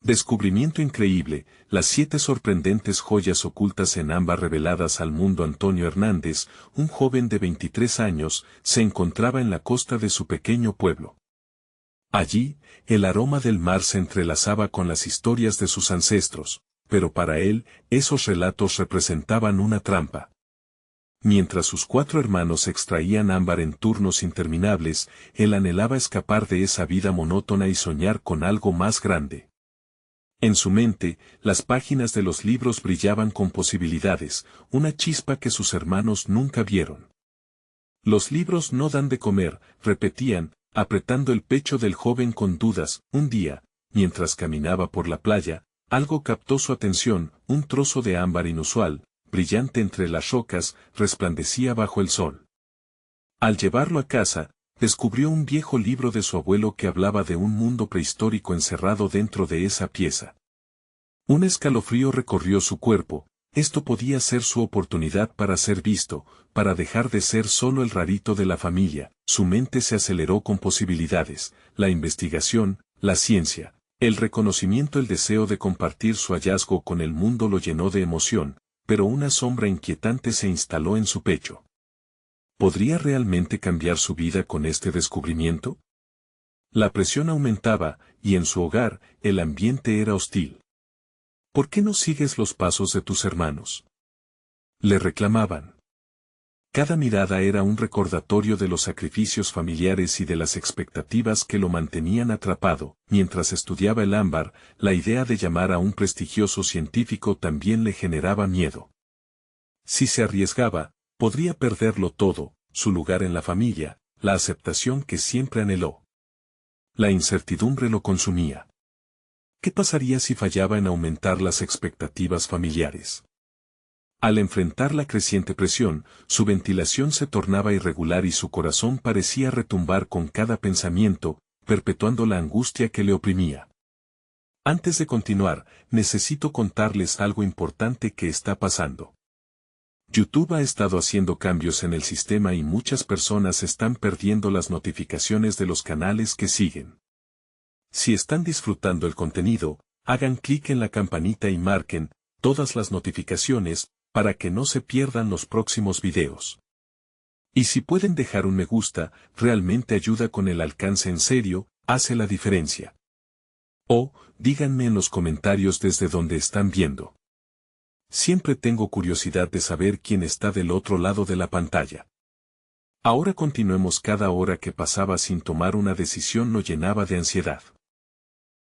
Descubrimiento increíble, las 7 sorprendentes joyas ocultas en ámbar reveladas al mundo. Antonio Hernández, un joven de 23 años, se encontraba en la costa de su pequeño pueblo. Allí, el aroma del mar se entrelazaba con las historias de sus ancestros, pero para él, esos relatos representaban una trampa. Mientras sus 4 hermanos extraían ámbar en turnos interminables, él anhelaba escapar de esa vida monótona y soñar con algo más grande. En su mente, las páginas de los libros brillaban con posibilidades, una chispa que sus hermanos nunca vieron. Los libros no dan de comer, repetían, apretando el pecho del joven con dudas. Un día, mientras caminaba por la playa, algo captó su atención, un trozo de ámbar inusual, brillante entre las rocas, resplandecía bajo el sol. Al llevarlo a casa, descubrió un viejo libro de su abuelo que hablaba de un mundo prehistórico encerrado dentro de esa pieza. Un escalofrío recorrió su cuerpo, esto podía ser su oportunidad para ser visto, para dejar de ser solo el rarito de la familia. Su mente se aceleró con posibilidades, la investigación, la ciencia, el reconocimiento, el deseo de compartir su hallazgo con el mundo lo llenó de emoción, pero una sombra inquietante se instaló en su pecho. ¿Podría realmente cambiar su vida con este descubrimiento? La presión aumentaba, y en su hogar, el ambiente era hostil. ¿Por qué no sigues los pasos de tus hermanos?, le reclamaban. Cada mirada era un recordatorio de los sacrificios familiares y de las expectativas que lo mantenían atrapado. Mientras estudiaba el ámbar, la idea de llamar a un prestigioso científico también le generaba miedo. Si se arriesgaba, podría perderlo todo, su lugar en la familia, la aceptación que siempre anheló. La incertidumbre lo consumía. ¿Qué pasaría si fallaba en aumentar las expectativas familiares? Al enfrentar la creciente presión, su ventilación se tornaba irregular y su corazón parecía retumbar con cada pensamiento, perpetuando la angustia que le oprimía. Antes de continuar, necesito contarles algo importante que está pasando. YouTube ha estado haciendo cambios en el sistema y muchas personas están perdiendo las notificaciones de los canales que siguen. Si están disfrutando el contenido, hagan clic en la campanita y marquen todas las notificaciones para que no se pierdan los próximos videos. Y si pueden dejar un me gusta, realmente ayuda con el alcance, en serio, hace la diferencia. O, díganme en los comentarios desde donde están viendo. Siempre tengo curiosidad de saber quién está del otro lado de la pantalla. Ahora continuemos. Cada hora que pasaba sin tomar una decisión lo llenaba de ansiedad.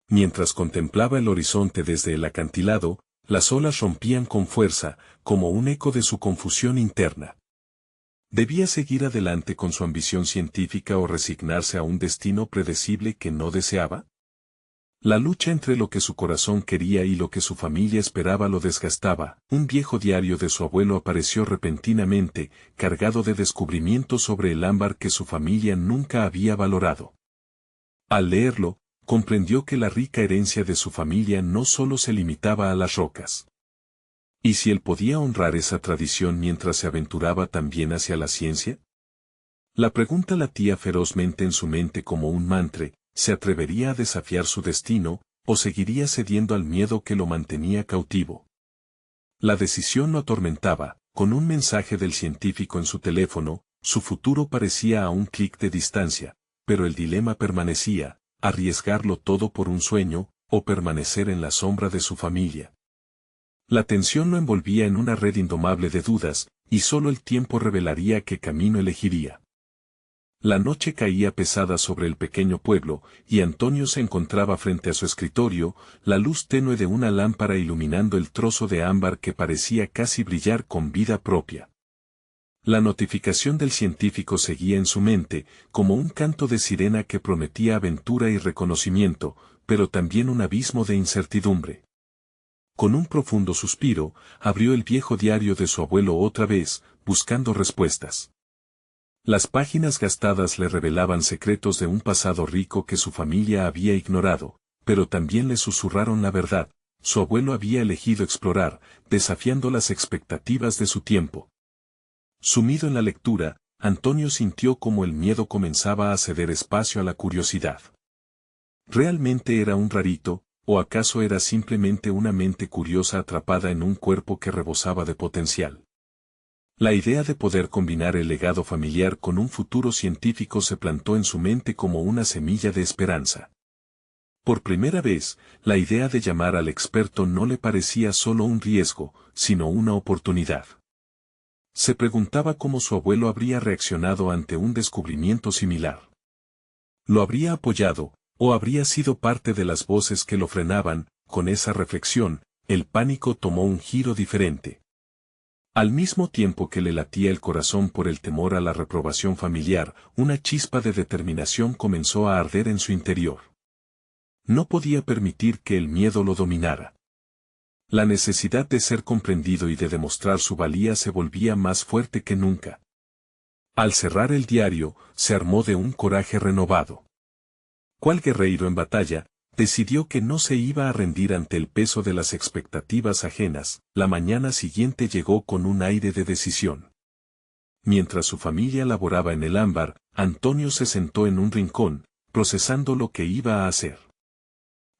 Mientras contemplaba el horizonte desde el acantilado, las olas rompían con fuerza, como un eco de su confusión interna. ¿Debía seguir adelante con su ambición científica o resignarse a un destino predecible que no deseaba? La lucha entre lo que su corazón quería y lo que su familia esperaba lo desgastaba. Un viejo diario de su abuelo apareció repentinamente, cargado de descubrimientos sobre el ámbar que su familia nunca había valorado. Al leerlo, comprendió que la rica herencia de su familia no solo se limitaba a las rocas. ¿Y si él podía honrar esa tradición mientras se aventuraba también hacia la ciencia? La pregunta latía ferozmente en su mente como un mantra: ¿se atrevería a desafiar su destino, o seguiría cediendo al miedo que lo mantenía cautivo? La decisión lo atormentaba. Con un mensaje del científico en su teléfono, su futuro parecía a un clic de distancia, pero el dilema permanecía: arriesgarlo todo por un sueño, o permanecer en la sombra de su familia. La tensión lo envolvía en una red indomable de dudas, y solo el tiempo revelaría qué camino elegiría. La noche caía pesada sobre el pequeño pueblo, y Antonio se encontraba frente a su escritorio, la luz tenue de una lámpara iluminando el trozo de ámbar que parecía casi brillar con vida propia. La notificación del científico seguía en su mente, como un canto de sirena que prometía aventura y reconocimiento, pero también un abismo de incertidumbre. Con un profundo suspiro, abrió el viejo diario de su abuelo otra vez, buscando respuestas. Las páginas gastadas le revelaban secretos de un pasado rico que su familia había ignorado, pero también le susurraron la verdad: su abuelo había elegido explorar, desafiando las expectativas de su tiempo. Sumido en la lectura, Antonio sintió como el miedo comenzaba a ceder espacio a la curiosidad. ¿Realmente era un rarito, ¿O acaso era simplemente una mente curiosa atrapada en un cuerpo que rebosaba de potencial? La idea de poder combinar el legado familiar con un futuro científico se plantó en su mente como una semilla de esperanza. Por primera vez, la idea de llamar al experto no le parecía solo un riesgo, sino una oportunidad. Se preguntaba cómo su abuelo habría reaccionado ante un descubrimiento similar. ¿Lo habría apoyado, o habría sido parte de las voces que lo frenaban? Con esa reflexión, el pánico tomó un giro diferente. Al mismo tiempo que le latía el corazón por el temor a la reprobación familiar, una chispa de determinación comenzó a arder en su interior. No podía permitir que el miedo lo dominara. La necesidad de ser comprendido y de demostrar su valía se volvía más fuerte que nunca. Al cerrar el diario, se armó de un coraje renovado. Cual guerrero en batalla, decidió que no se iba a rendir ante el peso de las expectativas ajenas. La mañana siguiente llegó con un aire de decisión. Mientras su familia laboraba en el ámbar, Antonio se sentó en un rincón, procesando lo que iba a hacer.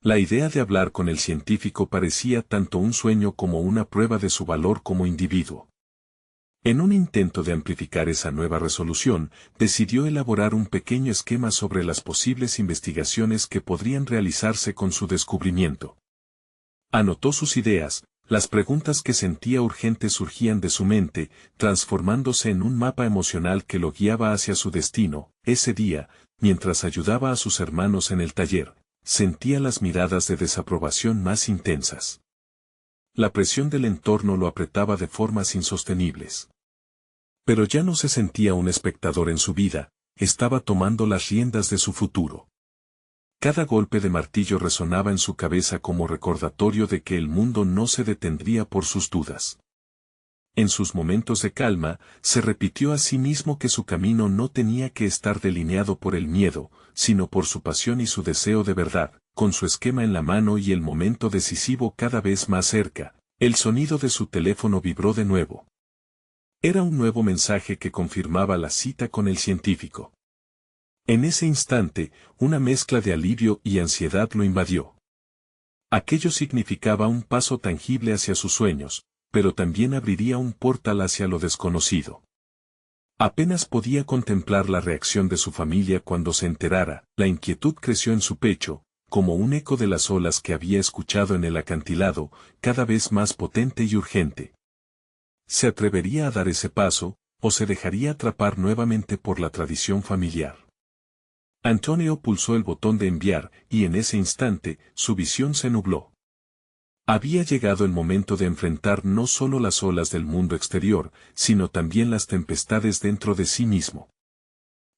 La idea de hablar con el científico parecía tanto un sueño como una prueba de su valor como individuo. En un intento de amplificar esa nueva resolución, decidió elaborar un pequeño esquema sobre las posibles investigaciones que podrían realizarse con su descubrimiento. Anotó sus ideas, las preguntas que sentía urgentes surgían de su mente, transformándose en un mapa emocional que lo guiaba hacia su destino. Ese día, mientras ayudaba a sus hermanos en el taller, sentía las miradas de desaprobación más intensas. La presión del entorno lo apretaba de formas insostenibles. Pero ya no se sentía un espectador en su vida, estaba tomando las riendas de su futuro. Cada golpe de martillo resonaba en su cabeza como recordatorio de que el mundo no se detendría por sus dudas. En sus momentos de calma, se repitió a sí mismo que su camino no tenía que estar delineado por el miedo, sino por su pasión y su deseo de verdad. Con su esquema en la mano y el momento decisivo cada vez más cerca, el sonido de su teléfono vibró de nuevo. Era un nuevo mensaje que confirmaba la cita con el científico. En ese instante, una mezcla de alivio y ansiedad lo invadió. Aquello significaba un paso tangible hacia sus sueños, pero también abriría un portal hacia lo desconocido. Apenas podía contemplar la reacción de su familia cuando se enterara. La inquietud creció en su pecho, como un eco de las olas que había escuchado en el acantilado, cada vez más potente y urgente. ¿Se atrevería a dar ese paso, o se dejaría atrapar nuevamente por la tradición familiar? Antonio pulsó el botón de enviar, y en ese instante, su visión se nubló. Había llegado el momento de enfrentar no solo las olas del mundo exterior, sino también las tempestades dentro de sí mismo.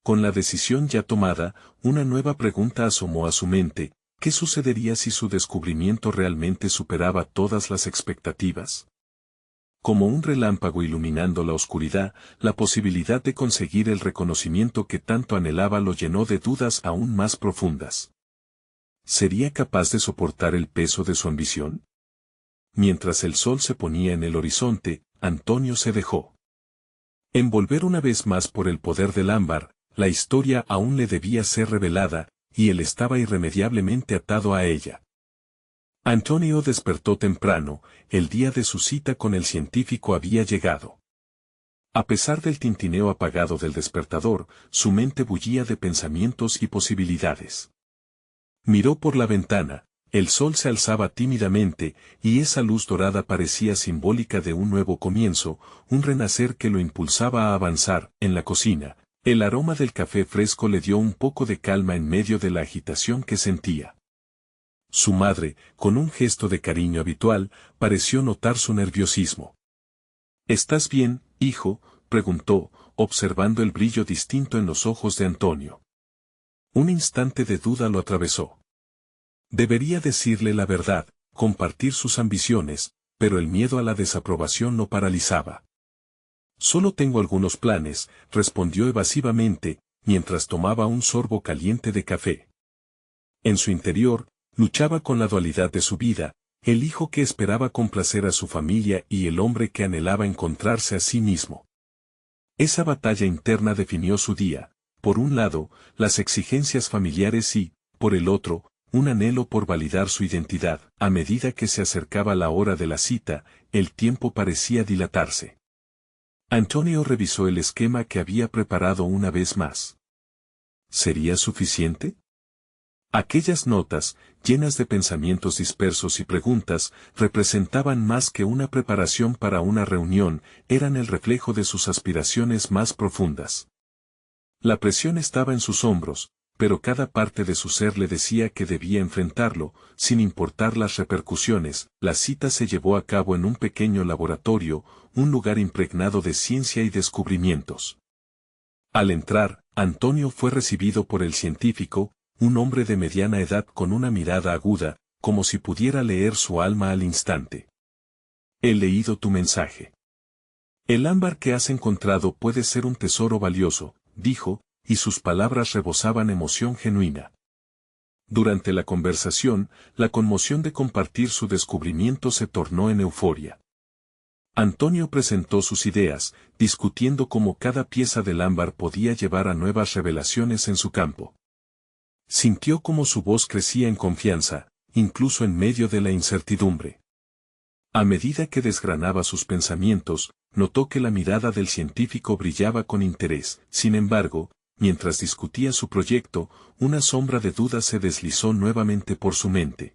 Con la decisión ya tomada, una nueva pregunta asomó a su mente: ¿qué sucedería si su descubrimiento realmente superaba todas las expectativas? Como un relámpago iluminando la oscuridad, la posibilidad de conseguir el reconocimiento que tanto anhelaba lo llenó de dudas aún más profundas. ¿Sería capaz de soportar el peso de su ambición? Mientras el sol se ponía en el horizonte, Antonio se dejó envolver una vez más por el poder del ámbar. La historia aún le debía ser revelada, y él estaba irremediablemente atado a ella. Antonio despertó temprano. El día de su cita con el científico había llegado. A pesar del tintineo apagado del despertador, su mente bullía de pensamientos y posibilidades. Miró por la ventana, el sol se alzaba tímidamente, y esa luz dorada parecía simbólica de un nuevo comienzo, un renacer que lo impulsaba a avanzar. En la cocina, el aroma del café fresco le dio un poco de calma en medio de la agitación que sentía. Su madre, con un gesto de cariño habitual, pareció notar su nerviosismo. ¿Estás bien, hijo?, preguntó, observando el brillo distinto en los ojos de Antonio. Un instante de duda lo atravesó. Debería decirle la verdad, compartir sus ambiciones, pero el miedo a la desaprobación lo paralizaba. Solo tengo algunos planes, respondió evasivamente, mientras tomaba un sorbo caliente de café. En su interior, luchaba con la dualidad de su vida, el hijo que esperaba complacer a su familia y el hombre que anhelaba encontrarse a sí mismo. Esa batalla interna definió su día: por un lado, las exigencias familiares y, por el otro, un anhelo por validar su identidad. A medida que se acercaba la hora de la cita, el tiempo parecía dilatarse. Antonio revisó el esquema que había preparado una vez más. ¿Sería suficiente? Aquellas notas, llenas de pensamientos dispersos y preguntas, representaban más que una preparación para una reunión, eran el reflejo de sus aspiraciones más profundas. La presión estaba en sus hombros, pero cada parte de su ser le decía que debía enfrentarlo, sin importar las repercusiones. La cita se llevó a cabo en un pequeño laboratorio, un lugar impregnado de ciencia y descubrimientos. Al entrar, Antonio fue recibido por el científico, un hombre de mediana edad con una mirada aguda, como si pudiera leer su alma al instante. He leído tu mensaje. El ámbar que has encontrado puede ser un tesoro valioso, dijo, y sus palabras rebosaban emoción genuina. Durante la conversación, la conmoción de compartir su descubrimiento se tornó en euforia. Antonio presentó sus ideas, discutiendo cómo cada pieza del ámbar podía llevar a nuevas revelaciones en su campo. Sintió cómo su voz crecía en confianza, incluso en medio de la incertidumbre. A medida que desgranaba sus pensamientos, notó que la mirada del científico brillaba con interés. Sin embargo, mientras discutía su proyecto, una sombra de duda se deslizó nuevamente por su mente.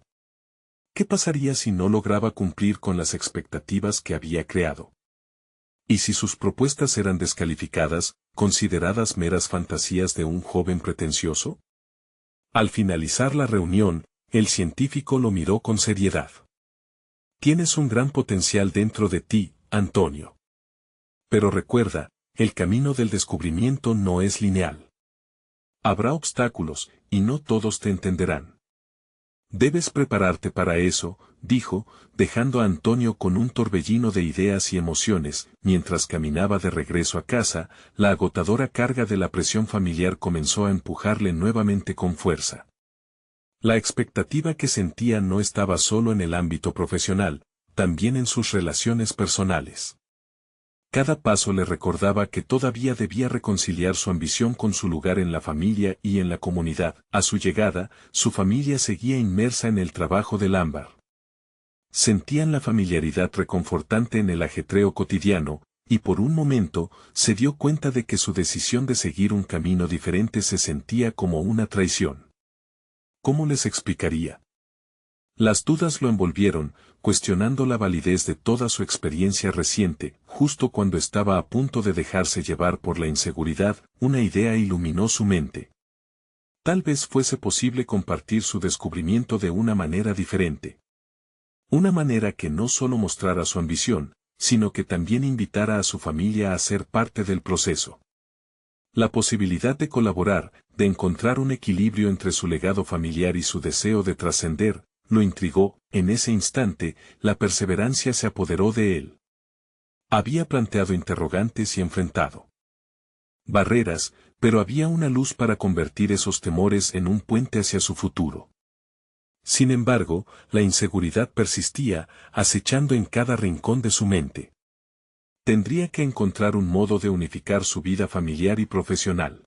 ¿Qué pasaría si no lograba cumplir con las expectativas que había creado? ¿Y si sus propuestas eran descalificadas, consideradas meras fantasías de un joven pretencioso? Al finalizar la reunión, el científico lo miró con seriedad. Tienes un gran potencial dentro de ti, Antonio. Pero recuerda, el camino del descubrimiento no es lineal. Habrá obstáculos, y no todos te entenderán. Debes prepararte para eso, dijo, dejando a Antonio con un torbellino de ideas y emociones. Mientras caminaba de regreso a casa, la agotadora carga de la presión familiar comenzó a empujarle nuevamente con fuerza. La expectativa que sentía no estaba solo en el ámbito profesional, también en sus relaciones personales. Cada paso le recordaba que todavía debía reconciliar su ambición con su lugar en la familia y en la comunidad. A su llegada, su familia seguía inmersa en el trabajo del ámbar. Sentían la familiaridad reconfortante en el ajetreo cotidiano, y por un momento, se dio cuenta de que su decisión de seguir un camino diferente se sentía como una traición. ¿Cómo les explicaría? Las dudas lo envolvieron, cuestionando la validez de toda su experiencia reciente. Justo cuando estaba a punto de dejarse llevar por la inseguridad, una idea iluminó su mente. Tal vez fuese posible compartir su descubrimiento de una manera diferente. Una manera que no solo mostrara su ambición, sino que también invitara a su familia a ser parte del proceso. La posibilidad de colaborar, de encontrar un equilibrio entre su legado familiar y su deseo de trascender, lo intrigó. En ese instante, la perseverancia se apoderó de él. Había planteado interrogantes y enfrentado barreras, pero había una luz para convertir esos temores en un puente hacia su futuro. Sin embargo, la inseguridad persistía, acechando en cada rincón de su mente. Tendría que encontrar un modo de unificar su vida familiar y profesional.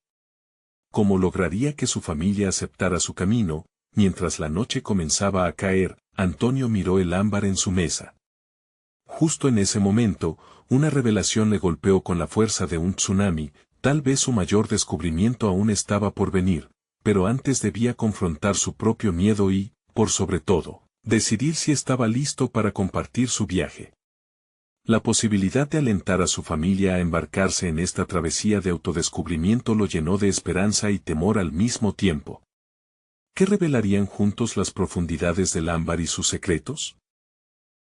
¿Cómo lograría que su familia aceptara su camino? Mientras la noche comenzaba a caer, Antonio miró el ámbar en su mesa. Justo en ese momento, una revelación le golpeó con la fuerza de un tsunami. Tal vez su mayor descubrimiento aún estaba por venir, pero antes debía confrontar su propio miedo y, por sobre todo, decidir si estaba listo para compartir su viaje. La posibilidad de alentar a su familia a embarcarse en esta travesía de autodescubrimiento lo llenó de esperanza y temor al mismo tiempo. ¿Qué revelarían juntos las profundidades del ámbar y sus secretos?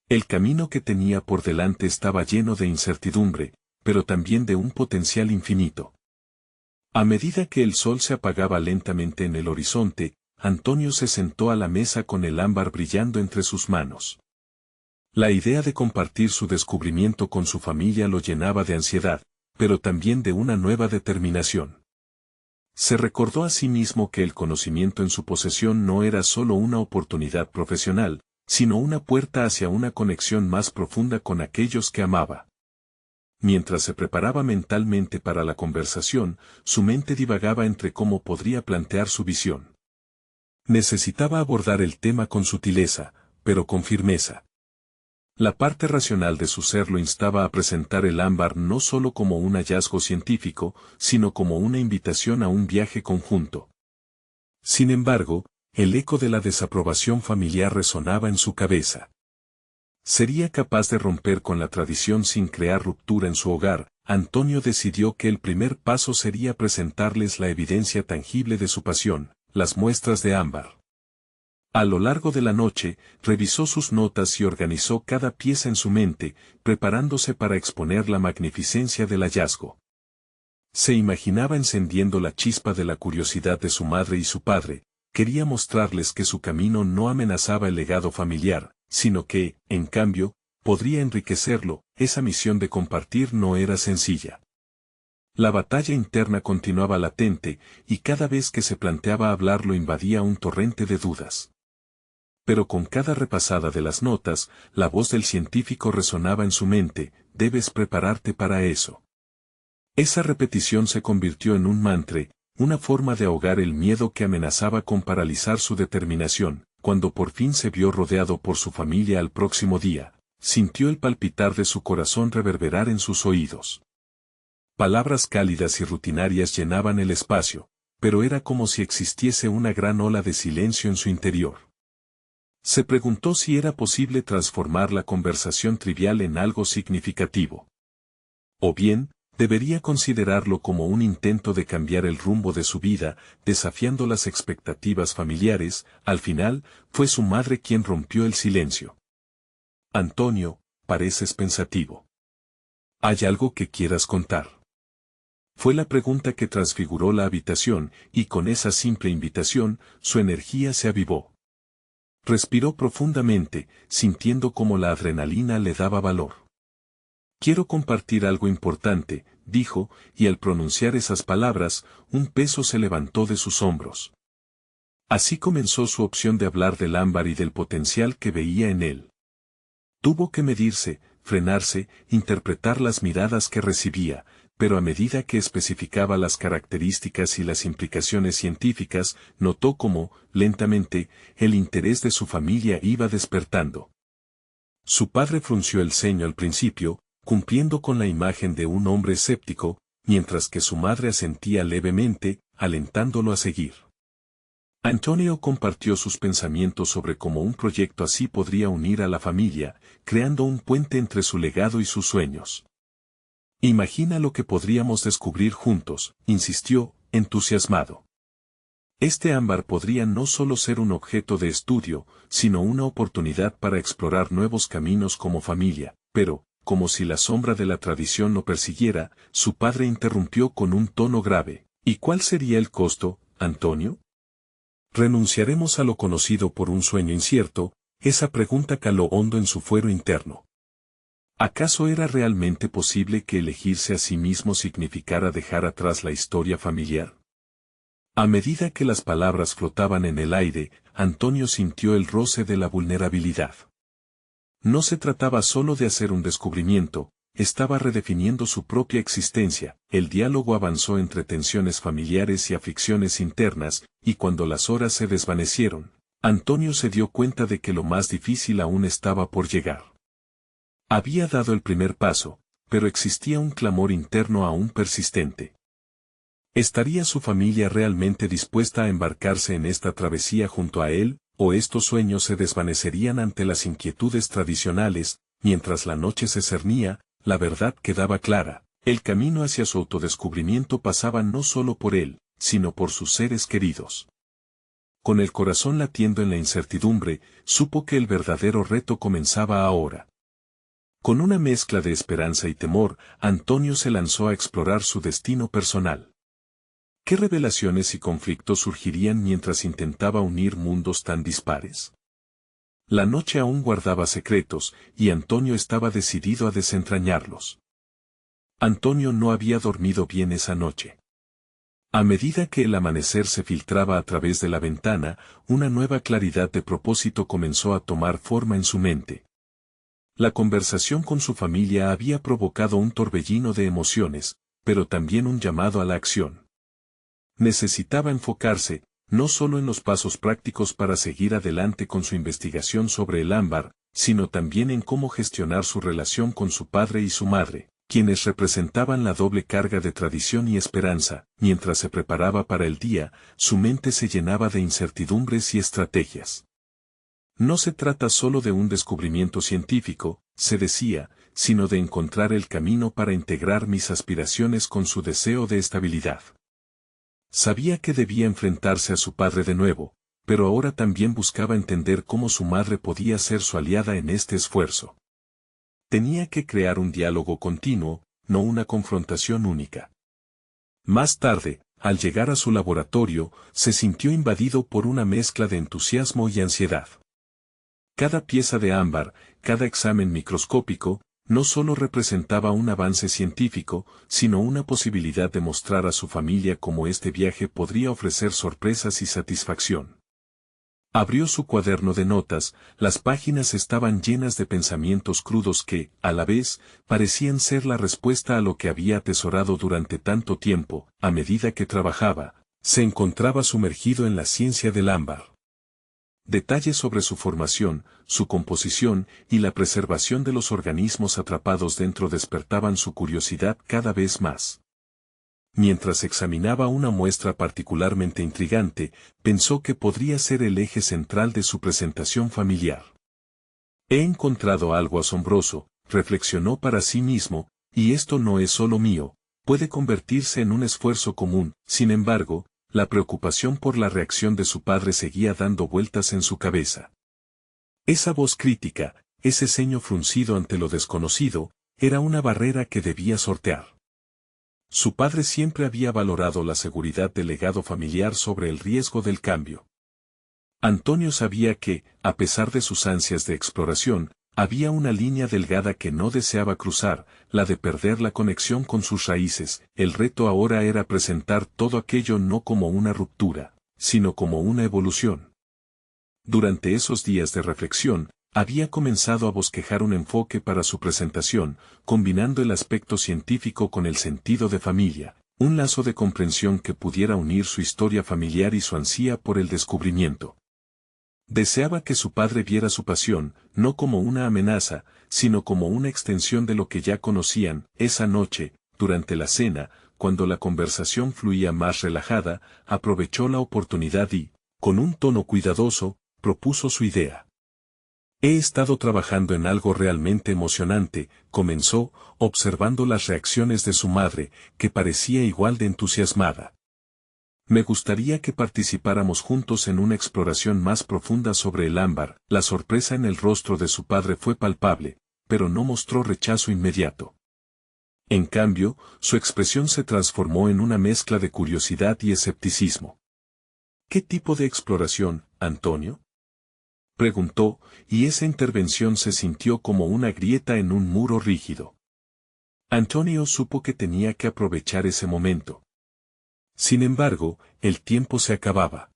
El camino que tenía por delante estaba lleno de incertidumbre, pero también de un potencial infinito. A medida que el sol se apagaba lentamente en el horizonte, Antonio se sentó a la mesa con el ámbar brillando entre sus manos. La idea de compartir su descubrimiento con su familia lo llenaba de ansiedad, pero también de una nueva determinación. Se recordó a sí mismo que el conocimiento en su posesión no era solo una oportunidad profesional, sino una puerta hacia una conexión más profunda con aquellos que amaba. Mientras se preparaba mentalmente para la conversación, su mente divagaba entre cómo podría plantear su visión. Necesitaba abordar el tema con sutileza, pero con firmeza. La parte racional de su ser lo instaba a presentar el ámbar no solo como un hallazgo científico, sino como una invitación a un viaje conjunto. Sin embargo, el eco de la desaprobación familiar resonaba en su cabeza. ¿Sería capaz de romper con la tradición sin crear ruptura en su hogar? Antonio decidió que el primer paso sería presentarles la evidencia tangible de su pasión, las muestras de ámbar. A lo largo de la noche, revisó sus notas y organizó cada pieza en su mente, preparándose para exponer la magnificencia del hallazgo. Se imaginaba encendiendo la chispa de la curiosidad de su madre y su padre, quería mostrarles que su camino no amenazaba el legado familiar, sino que, en cambio, podría enriquecerlo. Esa misión de compartir no era sencilla. La batalla interna continuaba latente, y cada vez que se planteaba hablar lo invadía un torrente de dudas. Pero con cada repasada de las notas, la voz del científico resonaba en su mente: debes prepararte para eso. Esa repetición se convirtió en un mantra, una forma de ahogar el miedo que amenazaba con paralizar su determinación. Cuando por fin se vio rodeado por su familia al próximo día, sintió el palpitar de su corazón reverberar en sus oídos. Palabras cálidas y rutinarias llenaban el espacio, pero era como si existiese una gran ola de silencio en su interior. Se preguntó si era posible transformar la conversación trivial en algo significativo. O bien, debería considerarlo como un intento de cambiar el rumbo de su vida, desafiando las expectativas familiares. Al final, fue su madre quien rompió el silencio. Antonio, pareces pensativo. ¿Hay algo que quieras contar? Fue la pregunta que transfiguró la habitación, y con esa simple invitación, su energía se avivó. Respiró profundamente, sintiendo cómo la adrenalina le daba valor. Quiero compartir algo importante, dijo, y al pronunciar esas palabras, un peso se levantó de sus hombros. Así comenzó su opción de hablar del ámbar y del potencial que veía en él. Tuvo que medirse, frenarse, interpretar las miradas que recibía, pero a medida que especificaba las características y las implicaciones científicas, notó cómo, lentamente, el interés de su familia iba despertando. Su padre frunció el ceño al principio, cumpliendo con la imagen de un hombre escéptico, mientras que su madre asentía levemente, alentándolo a seguir. Antonio compartió sus pensamientos sobre cómo un proyecto así podría unir a la familia, creando un puente entre su legado y sus sueños. Imagina lo que podríamos descubrir juntos, insistió, entusiasmado. Este ámbar podría no solo ser un objeto de estudio, sino una oportunidad para explorar nuevos caminos como familia, pero, como si la sombra de la tradición lo persiguiera, su padre interrumpió con un tono grave. ¿Y cuál sería el costo, Antonio? ¿Renunciaremos a lo conocido por un sueño incierto? Esa pregunta caló hondo en su fuero interno. ¿Acaso era realmente posible que elegirse a sí mismo significara dejar atrás la historia familiar? A medida que las palabras flotaban en el aire, Antonio sintió el roce de la vulnerabilidad. No se trataba solo de hacer un descubrimiento, estaba redefiniendo su propia existencia. El diálogo avanzó entre tensiones familiares y aflicciones internas, y cuando las horas se desvanecieron, Antonio se dio cuenta de que lo más difícil aún estaba por llegar. Había dado el primer paso, pero existía un clamor interno aún persistente. ¿Estaría su familia realmente dispuesta a embarcarse en esta travesía junto a él, o estos sueños se desvanecerían ante las inquietudes tradicionales? Mientras la noche se cernía, la verdad quedaba clara: el camino hacia su autodescubrimiento pasaba no solo por él, sino por sus seres queridos. Con el corazón latiendo en la incertidumbre, supo que el verdadero reto comenzaba ahora. Con una mezcla de esperanza y temor, Antonio se lanzó a explorar su destino personal. ¿Qué revelaciones y conflictos surgirían mientras intentaba unir mundos tan dispares? La noche aún guardaba secretos, y Antonio estaba decidido a desentrañarlos. Antonio no había dormido bien esa noche. A medida que el amanecer se filtraba a través de la ventana, una nueva claridad de propósito comenzó a tomar forma en su mente. La conversación con su familia había provocado un torbellino de emociones, pero también un llamado a la acción. Necesitaba enfocarse, no solo en los pasos prácticos para seguir adelante con su investigación sobre el ámbar, sino también en cómo gestionar su relación con su padre y su madre, quienes representaban la doble carga de tradición y esperanza. Mientras se preparaba para el día, su mente se llenaba de incertidumbres y estrategias. No se trata solo de un descubrimiento científico, se decía, sino de encontrar el camino para integrar mis aspiraciones con su deseo de estabilidad. Sabía que debía enfrentarse a su padre de nuevo, pero ahora también buscaba entender cómo su madre podía ser su aliada en este esfuerzo. Tenía que crear un diálogo continuo, no una confrontación única. Más tarde, al llegar a su laboratorio, se sintió invadido por una mezcla de entusiasmo y ansiedad. Cada pieza de ámbar, cada examen microscópico, no solo representaba un avance científico, sino una posibilidad de mostrar a su familia cómo este viaje podría ofrecer sorpresas y satisfacción. Abrió su cuaderno de notas, las páginas estaban llenas de pensamientos crudos que, a la vez, parecían ser la respuesta a lo que había atesorado durante tanto tiempo. A medida que trabajaba, se encontraba sumergido en la ciencia del ámbar. Detalles sobre su formación, su composición y la preservación de los organismos atrapados dentro despertaban su curiosidad cada vez más. Mientras examinaba una muestra particularmente intrigante, pensó que podría ser el eje central de su presentación familiar. He encontrado algo asombroso, reflexionó para sí mismo, y esto no es solo mío, puede convertirse en un esfuerzo común. Sin embargo, la preocupación por la reacción de su padre seguía dando vueltas en su cabeza. Esa voz crítica, ese ceño fruncido ante lo desconocido, era una barrera que debía sortear. Su padre siempre había valorado la seguridad del legado familiar sobre el riesgo del cambio. Antonio sabía que, a pesar de sus ansias de exploración, había una línea delgada que no deseaba cruzar, la de perder la conexión con sus raíces. El reto ahora era presentar todo aquello no como una ruptura, sino como una evolución. Durante esos días de reflexión, había comenzado a bosquejar un enfoque para su presentación, combinando el aspecto científico con el sentido de familia, un lazo de comprensión que pudiera unir su historia familiar y su ansia por el descubrimiento. Deseaba que su padre viera su pasión, no como una amenaza, sino como una extensión de lo que ya conocían. Esa noche, durante la cena, cuando la conversación fluía más relajada, aprovechó la oportunidad y, con un tono cuidadoso, propuso su idea. He estado trabajando en algo realmente emocionante, comenzó, observando las reacciones de su madre, que parecía igual de entusiasmada. Me gustaría que participáramos juntos en una exploración más profunda sobre el ámbar. La sorpresa en el rostro de su padre fue palpable, pero no mostró rechazo inmediato. En cambio, su expresión se transformó en una mezcla de curiosidad y escepticismo. ¿Qué tipo de exploración, Antonio?, preguntó, y esa intervención se sintió como una grieta en un muro rígido. Antonio supo que tenía que aprovechar ese momento. Sin embargo, el tiempo se acababa.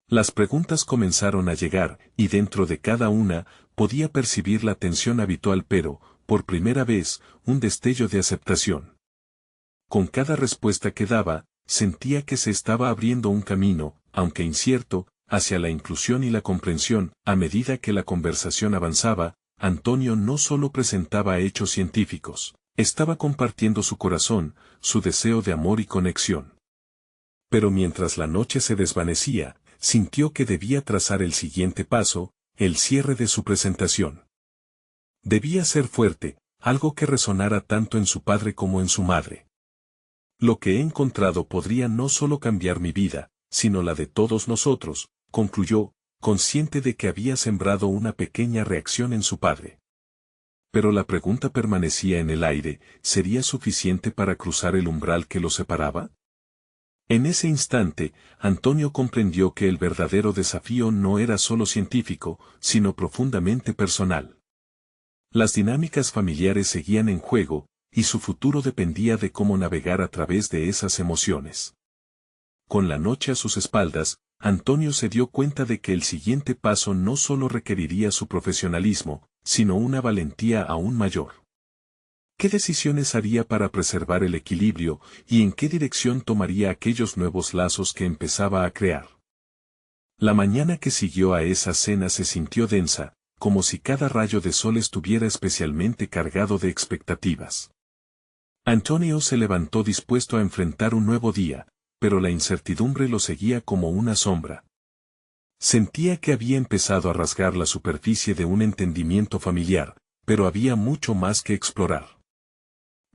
Las preguntas comenzaron a llegar, y dentro de cada una, podía percibir la tensión habitual pero, por primera vez, un destello de aceptación. Con cada respuesta que daba, sentía que se estaba abriendo un camino, aunque incierto, hacia la inclusión y la comprensión. A medida que la conversación avanzaba, Antonio no solo presentaba hechos científicos, estaba compartiendo su corazón, su deseo de amor y conexión. Pero mientras la noche se desvanecía, sintió que debía trazar el siguiente paso, el cierre de su presentación. Debía ser fuerte, algo que resonara tanto en su padre como en su madre. Lo que he encontrado podría no solo cambiar mi vida, sino la de todos nosotros, concluyó, consciente de que había sembrado una pequeña reacción en su padre. Pero la pregunta permanecía en el aire, ¿sería suficiente para cruzar el umbral que los separaba? En ese instante, Antonio comprendió que el verdadero desafío no era solo científico, sino profundamente personal. Las dinámicas familiares seguían en juego, y su futuro dependía de cómo navegar a través de esas emociones. Con la noche a sus espaldas, Antonio se dio cuenta de que el siguiente paso no solo requeriría su profesionalismo, sino una valentía aún mayor. ¿Qué decisiones haría para preservar el equilibrio, y en qué dirección tomaría aquellos nuevos lazos que empezaba a crear? La mañana que siguió a esa cena se sintió densa, como si cada rayo de sol estuviera especialmente cargado de expectativas. Antonio se levantó dispuesto a enfrentar un nuevo día, pero la incertidumbre lo seguía como una sombra. Sentía que había empezado a rasgar la superficie de un entendimiento familiar, pero había mucho más que explorar.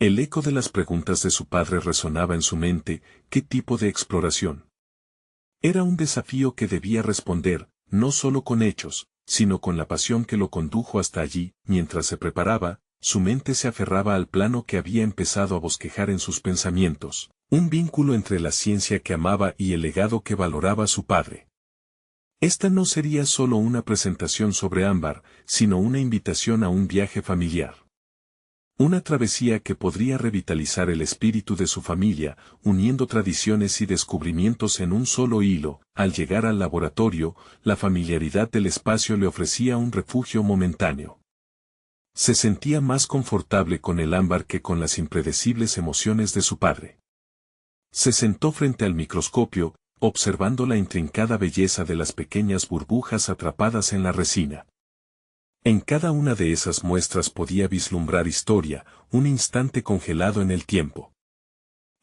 El eco de las preguntas de su padre resonaba en su mente. ¿Qué tipo de exploración? Era un desafío que debía responder, no solo con hechos, sino con la pasión que lo condujo hasta allí. Mientras se preparaba, su mente se aferraba al plano que había empezado a bosquejar en sus pensamientos, un vínculo entre la ciencia que amaba y el legado que valoraba su padre. Esta no sería solo una presentación sobre ámbar, sino una invitación a un viaje familiar. Una travesía que podría revitalizar el espíritu de su familia, uniendo tradiciones y descubrimientos en un solo hilo. Al llegar al laboratorio, la familiaridad del espacio le ofrecía un refugio momentáneo. Se sentía más confortable con el ámbar que con las impredecibles emociones de su padre. Se sentó frente al microscopio, observando la intrincada belleza de las pequeñas burbujas atrapadas en la resina. En cada una de esas muestras podía vislumbrar historia, un instante congelado en el tiempo.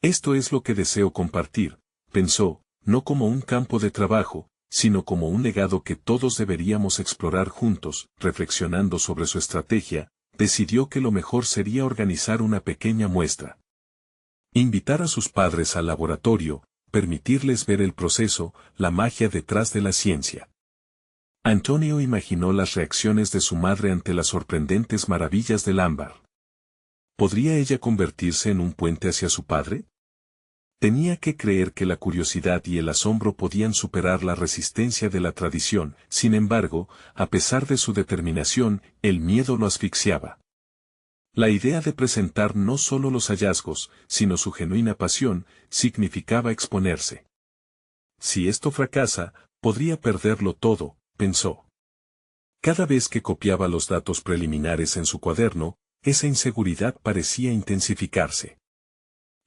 Esto es lo que deseo compartir, pensó, no como un campo de trabajo, sino como un legado que todos deberíamos explorar juntos. Reflexionando sobre su estrategia, decidió que lo mejor sería organizar una pequeña muestra. Invitar a sus padres al laboratorio, permitirles ver el proceso, la magia detrás de la ciencia. Antonio imaginó las reacciones de su madre ante las sorprendentes maravillas del ámbar. ¿Podría ella convertirse en un puente hacia su padre? Tenía que creer que la curiosidad y el asombro podían superar la resistencia de la tradición. Sin embargo, a pesar de su determinación, el miedo lo asfixiaba. La idea de presentar no solo los hallazgos, sino su genuina pasión, significaba exponerse. Si esto fracasa, podría perderlo todo, pensó. Cada vez que copiaba los datos preliminares en su cuaderno, esa inseguridad parecía intensificarse.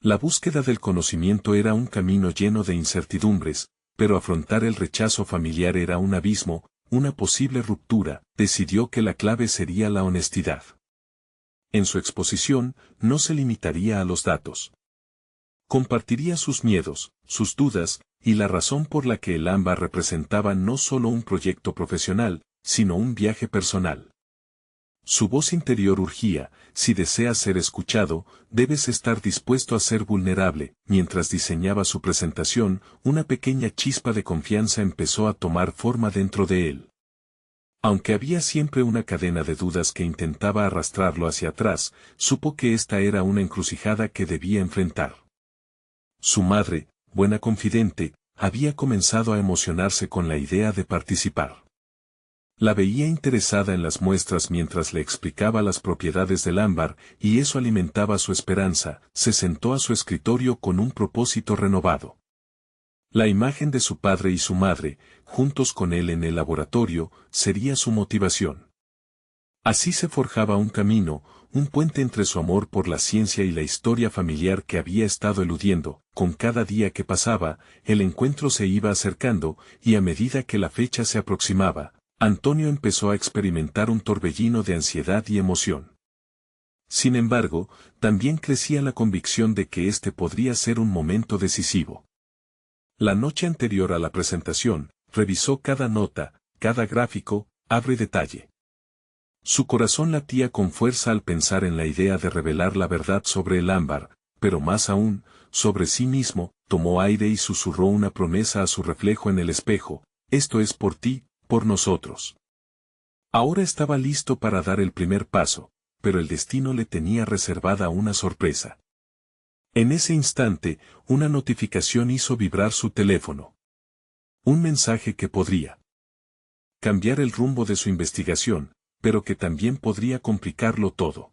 La búsqueda del conocimiento era un camino lleno de incertidumbres, pero afrontar el rechazo familiar era un abismo, una posible ruptura. Decidió que la clave sería la honestidad. En su exposición, no se limitaría a los datos. Compartiría sus miedos, sus dudas, y la razón por la que el ámbar representaba no solo un proyecto profesional, sino un viaje personal. Su voz interior urgía: si deseas ser escuchado, debes estar dispuesto a ser vulnerable. Mientras diseñaba su presentación, una pequeña chispa de confianza empezó a tomar forma dentro de él. Aunque había siempre una cadena de dudas que intentaba arrastrarlo hacia atrás, supo que esta era una encrucijada que debía enfrentar. Su madre, buena confidente, había comenzado a emocionarse con la idea de participar. La veía interesada en las muestras mientras le explicaba las propiedades del ámbar, y eso alimentaba su esperanza. Se sentó a su escritorio con un propósito renovado. La imagen de su padre y su madre, juntos con él en el laboratorio, sería su motivación. Así se forjaba un camino, un puente entre su amor por la ciencia y la historia familiar que había estado eludiendo. Con cada día que pasaba, el encuentro se iba acercando, y a medida que la fecha se aproximaba, Antonio empezó a experimentar un torbellino de ansiedad y emoción. Sin embargo, también crecía la convicción de que este podría ser un momento decisivo. La noche anterior a la presentación, revisó cada nota, cada gráfico, y detalle. Su corazón latía con fuerza al pensar en la idea de revelar la verdad sobre el ámbar, pero más aún, sobre sí mismo. Tomó aire y susurró una promesa a su reflejo en el espejo: esto es por ti, por nosotros. Ahora estaba listo para dar el primer paso, pero el destino le tenía reservada una sorpresa. En ese instante, una notificación hizo vibrar su teléfono. Un mensaje que podría cambiar el rumbo de su investigación, pero que también podría complicarlo todo.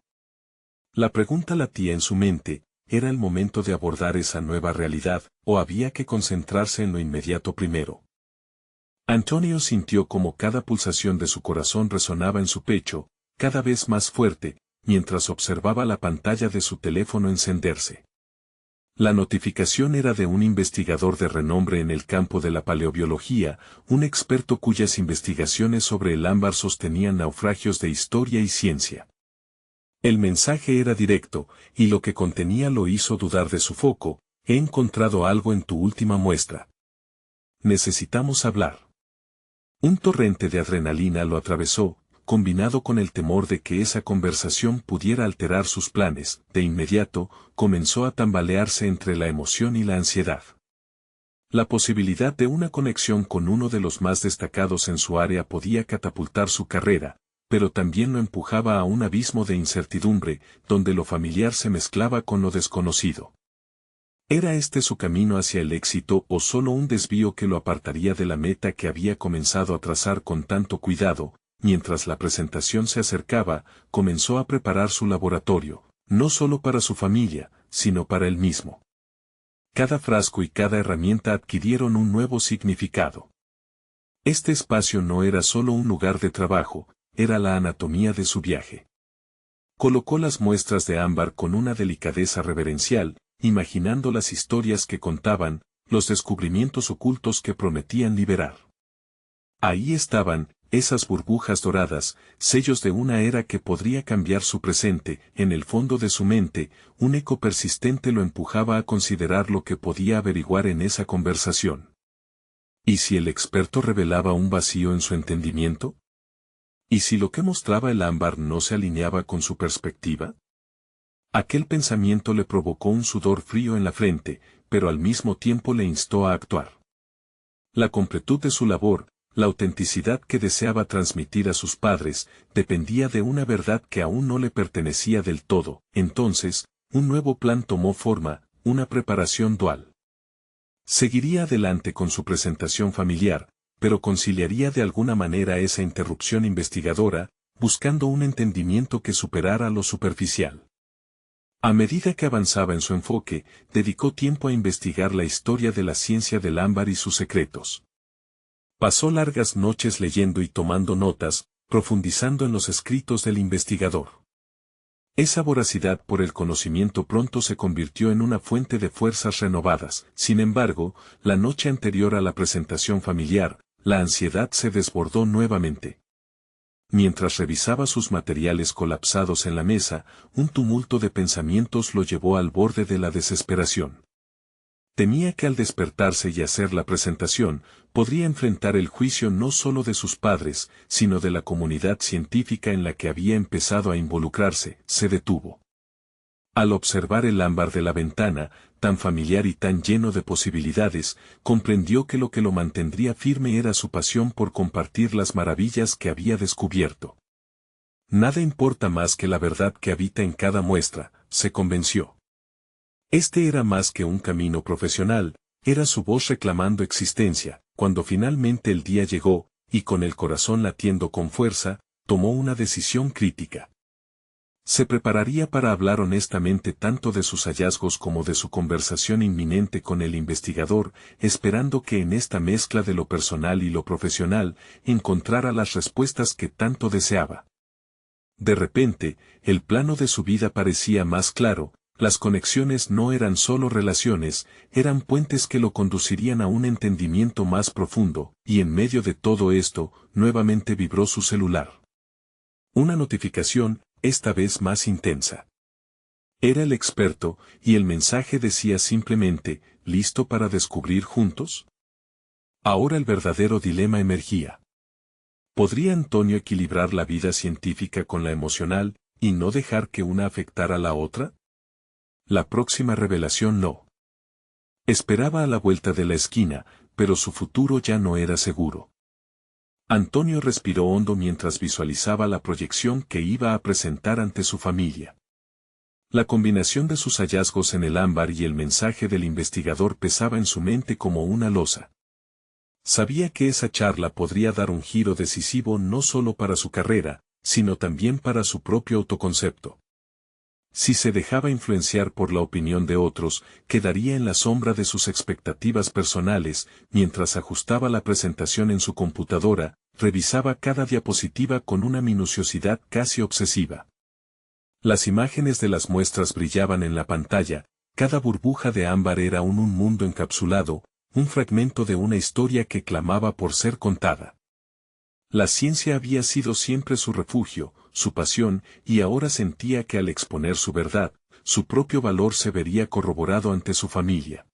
La pregunta latía en su mente: ¿era el momento de abordar esa nueva realidad, o había que concentrarse en lo inmediato primero? Antonio sintió como cada pulsación de su corazón resonaba en su pecho, cada vez más fuerte, mientras observaba la pantalla de su teléfono encenderse. La notificación era de un investigador de renombre en el campo de la paleobiología, un experto cuyas investigaciones sobre el ámbar sostenían naufragios de historia y ciencia. El mensaje era directo, y lo que contenía lo hizo dudar de su foco: he encontrado algo en tu última muestra. Necesitamos hablar. Un torrente de adrenalina lo atravesó, combinado con el temor de que esa conversación pudiera alterar sus planes. De inmediato, comenzó a tambalearse entre la emoción y la ansiedad. La posibilidad de una conexión con uno de los más destacados en su área podía catapultar su carrera, pero también lo empujaba a un abismo de incertidumbre, donde lo familiar se mezclaba con lo desconocido. ¿Era este su camino hacia el éxito o solo un desvío que lo apartaría de la meta que había comenzado a trazar con tanto cuidado? Mientras la presentación se acercaba, comenzó a preparar su laboratorio, no solo para su familia, sino para él mismo. Cada frasco y cada herramienta adquirieron un nuevo significado. Este espacio no era solo un lugar de trabajo, era la anatomía de su viaje. Colocó las muestras de ámbar con una delicadeza reverencial, imaginando las historias que contaban, los descubrimientos ocultos que prometían liberar. Ahí estaban, esas burbujas doradas, sellos de una era que podría cambiar su presente. En el fondo de su mente, un eco persistente lo empujaba a considerar lo que podía averiguar en esa conversación. ¿Y si el experto revelaba un vacío en su entendimiento? ¿Y si lo que mostraba el ámbar no se alineaba con su perspectiva? Aquel pensamiento le provocó un sudor frío en la frente, pero al mismo tiempo le instó a actuar. La completud de su labor, la autenticidad que deseaba transmitir a sus padres, dependía de una verdad que aún no le pertenecía del todo. Entonces, un nuevo plan tomó forma, una preparación dual. Seguiría adelante con su presentación familiar, pero conciliaría de alguna manera esa interrupción investigadora, buscando un entendimiento que superara lo superficial. A medida que avanzaba en su enfoque, dedicó tiempo a investigar la historia de la ciencia del ámbar y sus secretos. Pasó largas noches leyendo y tomando notas, profundizando en los escritos del investigador. Esa voracidad por el conocimiento pronto se convirtió en una fuente de fuerzas renovadas. Sin embargo, la noche anterior a la presentación familiar, la ansiedad se desbordó nuevamente. Mientras revisaba sus materiales colapsados en la mesa, un tumulto de pensamientos lo llevó al borde de la desesperación. Temía que al despertarse y hacer la presentación, podría enfrentar el juicio no solo de sus padres, sino de la comunidad científica en la que había empezado a involucrarse. Se detuvo. Al observar el ámbar de la ventana, tan familiar y tan lleno de posibilidades, comprendió que lo que lo mantendría firme era su pasión por compartir las maravillas que había descubierto. Nada importa más que la verdad que habita en cada muestra, se convenció. Este era más que un camino profesional, era su voz reclamando existencia. Cuando finalmente el día llegó, y con el corazón latiendo con fuerza, tomó una decisión crítica. Se prepararía para hablar honestamente tanto de sus hallazgos como de su conversación inminente con el investigador, esperando que en esta mezcla de lo personal y lo profesional, encontrara las respuestas que tanto deseaba. De repente, el plano de su vida parecía más claro. Las conexiones no eran solo relaciones, eran puentes que lo conducirían a un entendimiento más profundo, y en medio de todo esto, nuevamente vibró su celular. Una notificación, esta vez más intensa. Era el experto, y el mensaje decía simplemente: ¿listo para descubrir juntos? Ahora el verdadero dilema emergía. ¿Podría Antonio equilibrar la vida científica con la emocional, y no dejar que una afectara a la otra? La próxima revelación lo esperaba a la vuelta de la esquina, pero su futuro ya no era seguro. Antonio respiró hondo mientras visualizaba la proyección que iba a presentar ante su familia. La combinación de sus hallazgos en el ámbar y el mensaje del investigador pesaba en su mente como una losa. Sabía que esa charla podría dar un giro decisivo no solo para su carrera, sino también para su propio autoconcepto. Si se dejaba influenciar por la opinión de otros, quedaría en la sombra de sus expectativas personales. Mientras ajustaba la presentación en su computadora, revisaba cada diapositiva con una minuciosidad casi obsesiva. Las imágenes de las muestras brillaban en la pantalla, Cada burbuja de ámbar era un mundo encapsulado, un fragmento de una historia que clamaba por ser contada. La ciencia había sido siempre su refugio, su pasión, y ahora sentía que al exponer su verdad, su propio valor se vería corroborado ante su familia.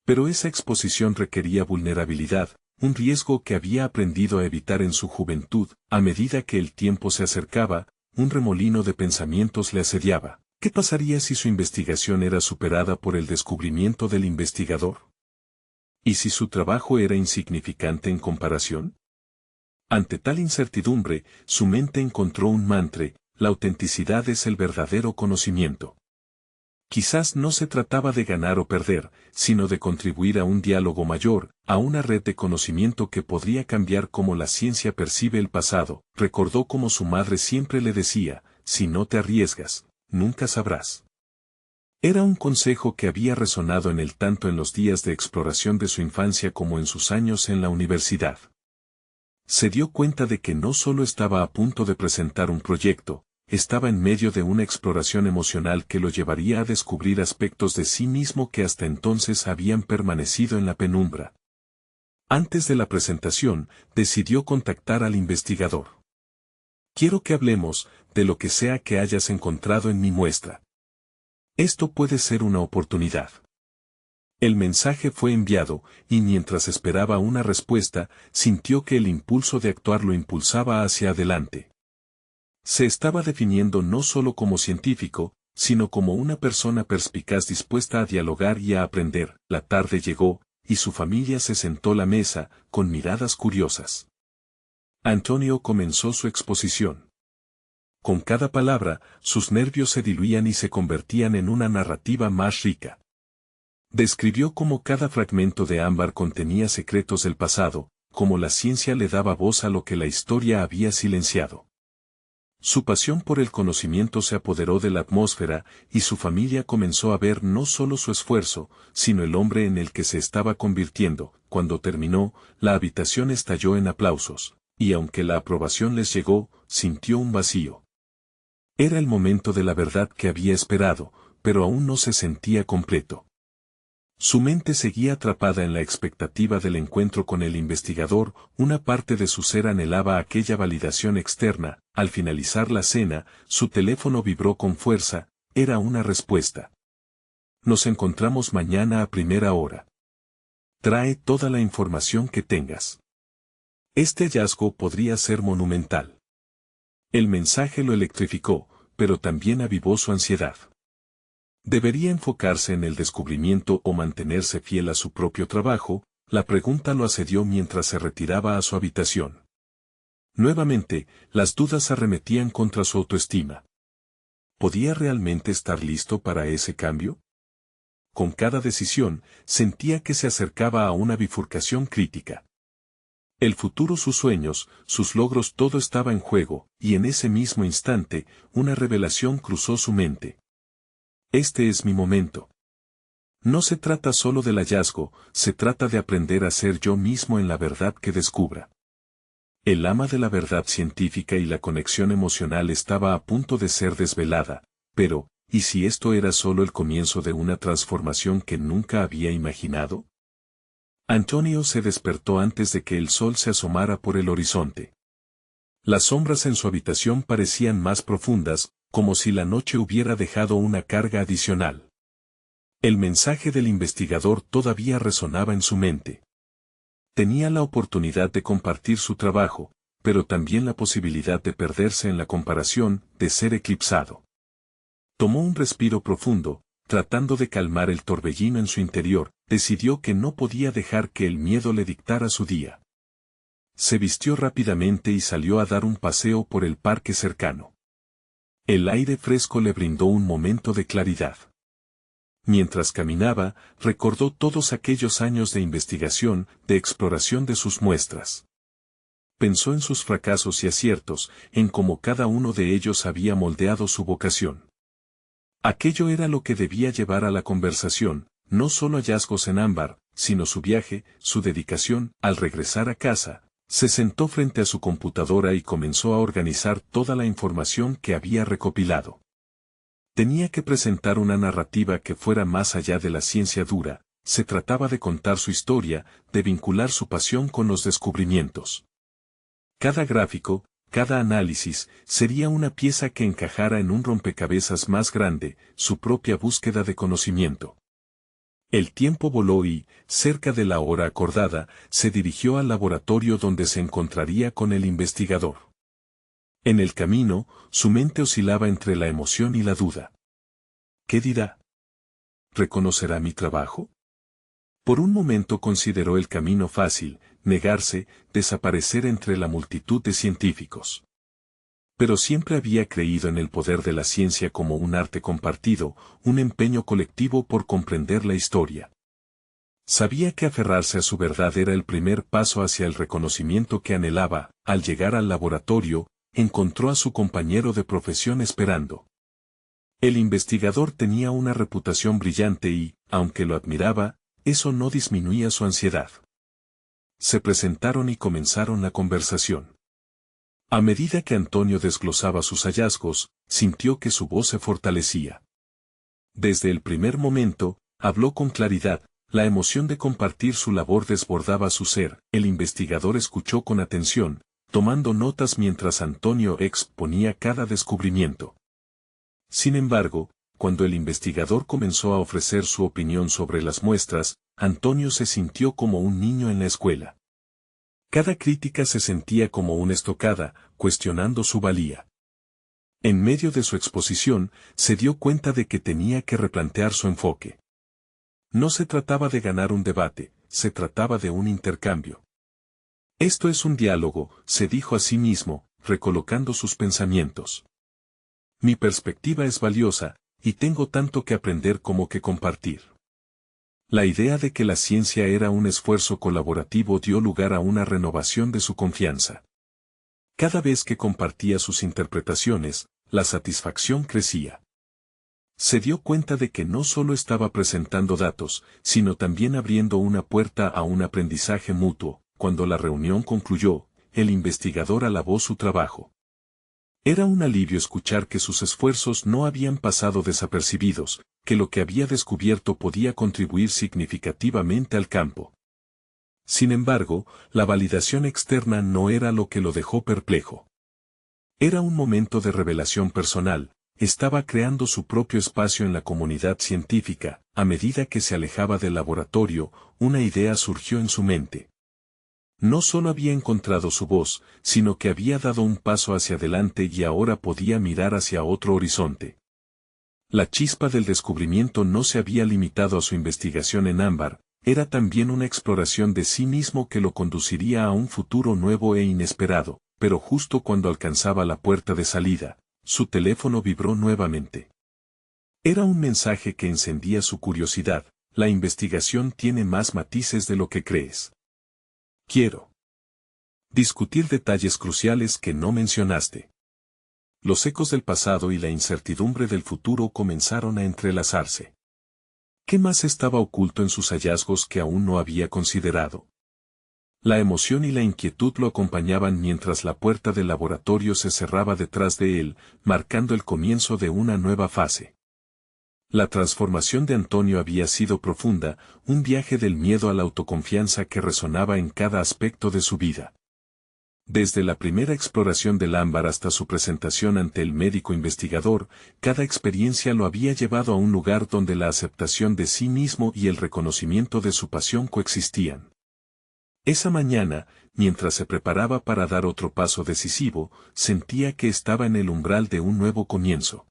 Pero esa exposición requería vulnerabilidad, un riesgo que había aprendido a evitar en su juventud. A medida que el tiempo se acercaba, un remolino de pensamientos le asediaba. ¿Qué pasaría si su investigación era superada por el descubrimiento del investigador? ¿Y si su trabajo era insignificante en comparación? Ante tal incertidumbre, su mente encontró un mantra: la autenticidad es el verdadero conocimiento. Quizás no se trataba de ganar o perder, sino de contribuir a un diálogo mayor, a una red de conocimiento que podría cambiar cómo la ciencia percibe el pasado. Recordó cómo su madre siempre le decía: si no te arriesgas, nunca sabrás. Era un consejo que había resonado en él tanto en los días de exploración de su infancia como en sus años en la universidad. Se dio cuenta de que no solo estaba a punto de presentar un proyecto, estaba en medio de una exploración emocional que lo llevaría a descubrir aspectos de sí mismo que hasta entonces habían permanecido en la penumbra. Antes de la presentación, decidió contactar al investigador. Quiero que hablemos de lo que sea que hayas encontrado en mi muestra. Esto puede ser una oportunidad. El mensaje fue enviado, y mientras esperaba una respuesta, sintió que el impulso de actuar lo impulsaba hacia adelante. Se estaba definiendo no solo como científico, sino como una persona perspicaz dispuesta a dialogar y a aprender. La tarde llegó, y su familia se sentó a la mesa, con miradas curiosas. Antonio comenzó su exposición. Con cada palabra, sus nervios se diluían y se convertían en una narrativa más rica. Describió cómo cada fragmento de ámbar contenía secretos del pasado, cómo la ciencia le daba voz a lo que la historia había silenciado. Su pasión por el conocimiento se apoderó de la atmósfera, y su familia comenzó a ver no solo su esfuerzo, sino el hombre en el que se estaba convirtiendo. Cuando terminó, la habitación estalló en aplausos, y aunque la aprobación les llegó, sintió un vacío. Era el momento de la verdad que había esperado, pero aún no se sentía completo. Su mente seguía atrapada en la expectativa del encuentro con el investigador. Una parte de su ser anhelaba aquella validación externa. Al finalizar la cena, su teléfono vibró con fuerza. Era una respuesta. Nos encontramos mañana a primera hora. Trae toda la información que tengas. Este hallazgo podría ser monumental. El mensaje lo electrificó, pero también avivó su ansiedad. ¿Debería enfocarse en el descubrimiento o mantenerse fiel a su propio trabajo? La pregunta lo asedió mientras se retiraba a su habitación. Nuevamente, las dudas arremetían contra su autoestima. ¿Podía realmente estar listo para ese cambio? Con cada decisión, sentía que se acercaba a una bifurcación crítica. El futuro, sus sueños, sus logros, todo estaba en juego, y en ese mismo instante, una revelación cruzó su mente. Este es mi momento. No se trata solo del hallazgo, se trata de aprender a ser yo mismo en la verdad que descubra. El ama de la verdad científica y la conexión emocional estaba a punto de ser desvelada, pero, ¿y si esto era solo el comienzo de una transformación que nunca había imaginado? Antonio se despertó antes de que el sol se asomara por el horizonte. Las sombras en su habitación parecían más profundas, como si la noche hubiera dejado una carga adicional. El mensaje del investigador todavía resonaba en su mente. Tenía la oportunidad de compartir su trabajo, pero también la posibilidad de perderse en la comparación, de ser eclipsado. Tomó un respiro profundo, tratando de calmar el torbellino en su interior. Decidió que no podía dejar que el miedo le dictara su día. Se vistió rápidamente y salió a dar un paseo por el parque cercano. El aire fresco le brindó un momento de claridad. Mientras caminaba, recordó todos aquellos años de investigación, de exploración de sus muestras. Pensó en sus fracasos y aciertos, en cómo cada uno de ellos había moldeado su vocación. Aquello era lo que debía llevar a la conversación, no solo hallazgos en ámbar, sino su viaje, su dedicación. Al regresar a casa, se sentó frente a su computadora y comenzó a organizar toda la información que había recopilado. Tenía que presentar una narrativa que fuera más allá de la ciencia dura, se trataba de contar su historia, de vincular su pasión con los descubrimientos. Cada gráfico, cada análisis, sería una pieza que encajara en un rompecabezas más grande, su propia búsqueda de conocimiento. El tiempo voló y, cerca de la hora acordada, se dirigió al laboratorio donde se encontraría con el investigador. En el camino, su mente oscilaba entre la emoción y la duda. ¿Qué dirá? ¿Reconocerá mi trabajo? Por un momento consideró el camino fácil, negarse, desaparecer entre la multitud de científicos. Pero siempre había creído en el poder de la ciencia como un arte compartido, un empeño colectivo por comprender la historia. Sabía que aferrarse a su verdad era el primer paso hacia el reconocimiento que anhelaba. Al llegar al laboratorio, encontró a su compañero de profesión esperando. El investigador tenía una reputación brillante y, aunque lo admiraba, eso no disminuía su ansiedad. Se presentaron y comenzaron la conversación. A medida que Antonio desglosaba sus hallazgos, sintió que su voz se fortalecía. Desde el primer momento, habló con claridad, la emoción de compartir su labor desbordaba su ser. El investigador escuchó con atención, tomando notas mientras Antonio exponía cada descubrimiento. Sin embargo, cuando el investigador comenzó a ofrecer su opinión sobre las muestras, Antonio se sintió como un niño en la escuela. Cada crítica se sentía como una estocada, cuestionando su valía. En medio de su exposición, se dio cuenta de que tenía que replantear su enfoque. No se trataba de ganar un debate, se trataba de un intercambio. Esto es un diálogo, se dijo a sí mismo, recolocando sus pensamientos. Mi perspectiva es valiosa, y tengo tanto que aprender como que compartir. La idea de que la ciencia era un esfuerzo colaborativo dio lugar a una renovación de su confianza. Cada vez que compartía sus interpretaciones, la satisfacción crecía. Se dio cuenta de que no solo estaba presentando datos, sino también abriendo una puerta a un aprendizaje mutuo. Cuando la reunión concluyó, el investigador alabó su trabajo. Era un alivio escuchar que sus esfuerzos no habían pasado desapercibidos, que lo que había descubierto podía contribuir significativamente al campo. Sin embargo, la validación externa no era lo que lo dejó perplejo. Era un momento de revelación personal, estaba creando su propio espacio en la comunidad científica. A medida que se alejaba del laboratorio, una idea surgió en su mente. No solo había encontrado su voz, sino que había dado un paso hacia adelante y ahora podía mirar hacia otro horizonte. La chispa del descubrimiento no se había limitado a su investigación en ámbar, era también una exploración de sí mismo que lo conduciría a un futuro nuevo e inesperado, pero justo cuando alcanzaba la puerta de salida, su teléfono vibró nuevamente. Era un mensaje que encendía su curiosidad, la investigación tiene más matices de lo que crees. Quiero discutir detalles cruciales que no mencionaste. Los ecos del pasado y la incertidumbre del futuro comenzaron a entrelazarse. ¿Qué más estaba oculto en sus hallazgos que aún no había considerado? La emoción y la inquietud lo acompañaban mientras la puerta del laboratorio se cerraba detrás de él, marcando el comienzo de una nueva fase. La transformación de Antonio había sido profunda, un viaje del miedo a la autoconfianza que resonaba en cada aspecto de su vida. Desde la primera exploración del ámbar hasta su presentación ante el médico investigador, cada experiencia lo había llevado a un lugar donde la aceptación de sí mismo y el reconocimiento de su pasión coexistían. Esa mañana, mientras se preparaba para dar otro paso decisivo, sentía que estaba en el umbral de un nuevo comienzo.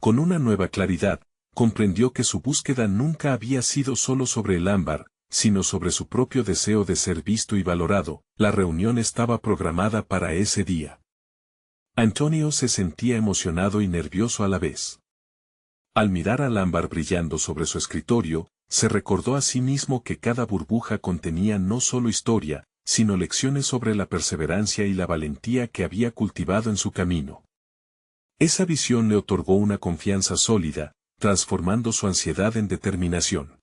Con una nueva claridad, comprendió que su búsqueda nunca había sido solo sobre el ámbar, sino sobre su propio deseo de ser visto y valorado. La reunión estaba programada para ese día. Antonio se sentía emocionado y nervioso a la vez. Al mirar al ámbar brillando sobre su escritorio, se recordó a sí mismo que cada burbuja contenía no solo historia, sino lecciones sobre la perseverancia y la valentía que había cultivado en su camino. Esa visión le otorgó una confianza sólida, transformando su ansiedad en determinación.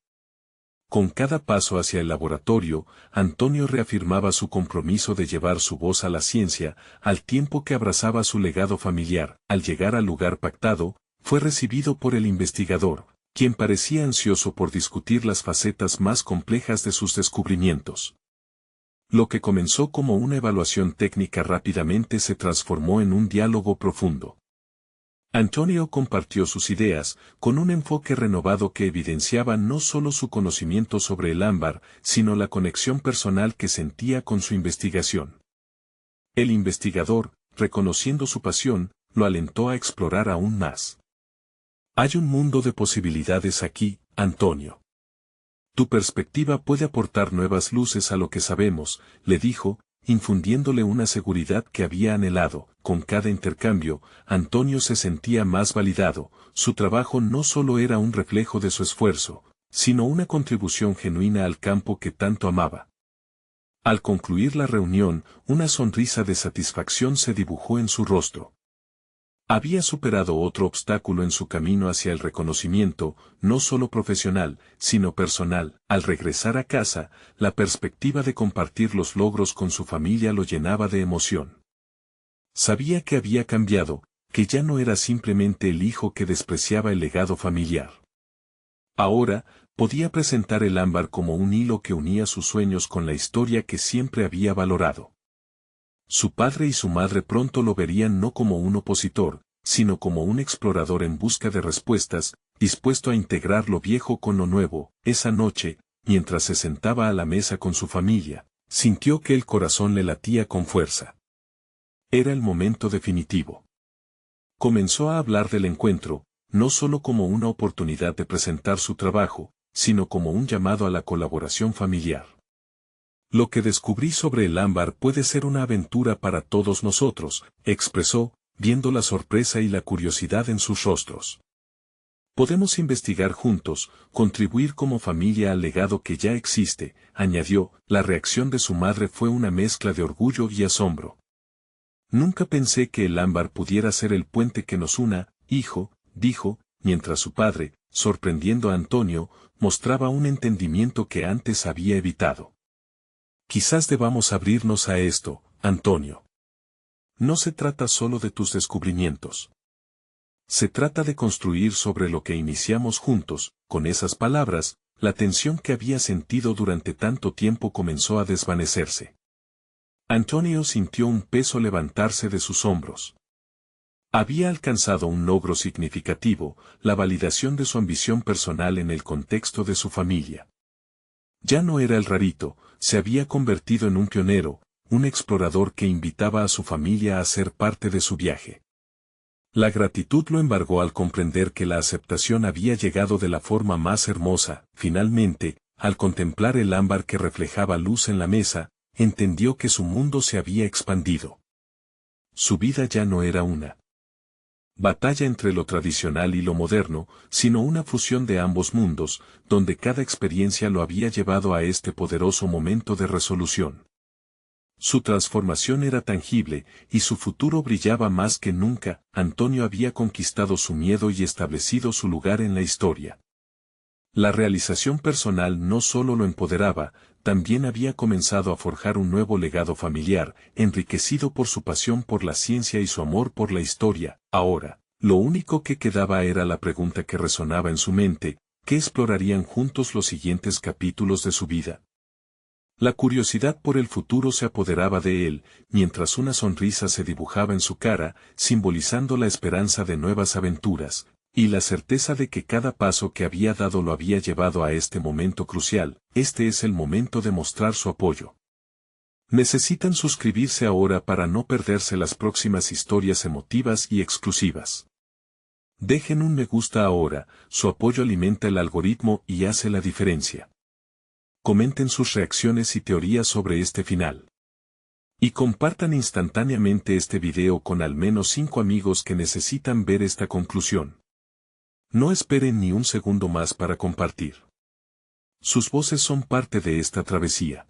Con cada paso hacia el laboratorio, Antonio reafirmaba su compromiso de llevar su voz a la ciencia, al tiempo que abrazaba su legado familiar. Al llegar al lugar pactado, fue recibido por el investigador, quien parecía ansioso por discutir las facetas más complejas de sus descubrimientos. Lo que comenzó como una evaluación técnica rápidamente se transformó en un diálogo profundo. Antonio compartió sus ideas, con un enfoque renovado que evidenciaba no solo su conocimiento sobre el ámbar, sino la conexión personal que sentía con su investigación. El investigador, reconociendo su pasión, lo alentó a explorar aún más. Hay un mundo de posibilidades aquí, Antonio. Tu perspectiva puede aportar nuevas luces a lo que sabemos, le dijo, infundiéndole una seguridad que había anhelado. Con cada intercambio, Antonio se sentía más validado, su trabajo no solo era un reflejo de su esfuerzo, sino una contribución genuina al campo que tanto amaba. Al concluir la reunión, una sonrisa de satisfacción se dibujó en su rostro. Había superado otro obstáculo en su camino hacia el reconocimiento, no solo profesional, sino personal. Al regresar a casa, la perspectiva de compartir los logros con su familia lo llenaba de emoción. Sabía que había cambiado, que ya no era simplemente el hijo que despreciaba el legado familiar. Ahora, podía presentar el ámbar como un hilo que unía sus sueños con la historia que siempre había valorado. Su padre y su madre pronto lo verían no como un opositor, sino como un explorador en busca de respuestas, dispuesto a integrar lo viejo con lo nuevo. Esa noche, mientras se sentaba a la mesa con su familia, sintió que el corazón le latía con fuerza. Era el momento definitivo. Comenzó a hablar del encuentro, no solo como una oportunidad de presentar su trabajo, sino como un llamado a la colaboración familiar. Lo que descubrí sobre el ámbar puede ser una aventura para todos nosotros, expresó, viendo la sorpresa y la curiosidad en sus rostros. Podemos investigar juntos, contribuir como familia al legado que ya existe, añadió. La reacción de su madre fue una mezcla de orgullo y asombro. Nunca pensé que el ámbar pudiera ser el puente que nos una, hijo, dijo, mientras su padre, sorprendiendo a Antonio, mostraba un entendimiento que antes había evitado. Quizás debamos abrirnos a esto, Antonio. No se trata solo de tus descubrimientos. Se trata de construir sobre lo que iniciamos juntos. Con esas palabras, la tensión que había sentido durante tanto tiempo comenzó a desvanecerse. Antonio sintió un peso levantarse de sus hombros. Había alcanzado un logro significativo, la validación de su ambición personal en el contexto de su familia. Ya no era el rarito, se había convertido en un pionero, un explorador que invitaba a su familia a ser parte de su viaje. La gratitud lo embargó al comprender que la aceptación había llegado de la forma más hermosa. Finalmente, al contemplar el ámbar que reflejaba luz en la mesa, entendió que su mundo se había expandido. Su vida ya no era una batalla entre lo tradicional y lo moderno, sino una fusión de ambos mundos, donde cada experiencia lo había llevado a este poderoso momento de resolución. Su transformación era tangible, y su futuro brillaba más que nunca. Antonio había conquistado su miedo y establecido su lugar en la historia. La realización personal no solo lo empoderaba, también había comenzado a forjar un nuevo legado familiar, enriquecido por su pasión por la ciencia y su amor por la historia. Ahora, lo único que quedaba era la pregunta que resonaba en su mente: ¿qué explorarían juntos los siguientes capítulos de su vida? La curiosidad por el futuro se apoderaba de él, mientras una sonrisa se dibujaba en su cara, simbolizando la esperanza de nuevas aventuras, y la certeza de que cada paso que había dado lo había llevado a este momento crucial. Este es el momento de mostrar su apoyo. Necesitan suscribirse ahora para no perderse las próximas historias emotivas y exclusivas. Dejen un me gusta ahora, su apoyo alimenta el algoritmo y hace la diferencia. Comenten sus reacciones y teorías sobre este final. Y compartan instantáneamente este video con al menos 5 amigos que necesitan ver esta conclusión. No esperen ni un segundo más para compartir. Sus voces son parte de esta travesía.